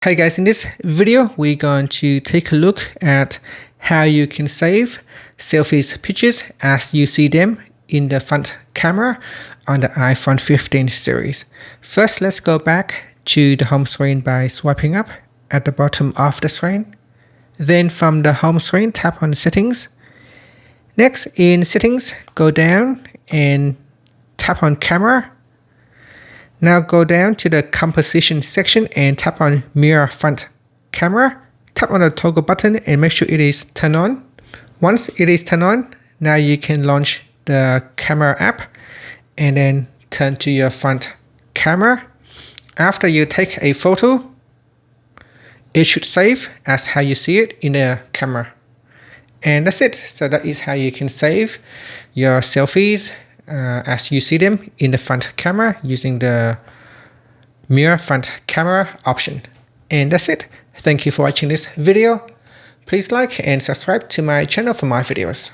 Hey guys, in this video, we're going to take a look at how you can save selfies pictures as you see them in the front camera on the iPhone 15 series. First, let's go back to the home screen by swiping up at the bottom of the screen. Then from the home screen, tap on settings. Next, in settings, go down and tap on camera. Now go down to the composition section and tap on mirror front camera. Tap on the toggle button and make sure it is turned on. Once it is turned on, now you can launch the camera app and then turn to your front camera. After you take a photo, it should save as how you see it in the camera. And that's it. So that is how you can save your selfies as you see them in the front camera using the mirror front camera option. And that's it. Thank you for watching this video. Please like and subscribe to my channel for more videos.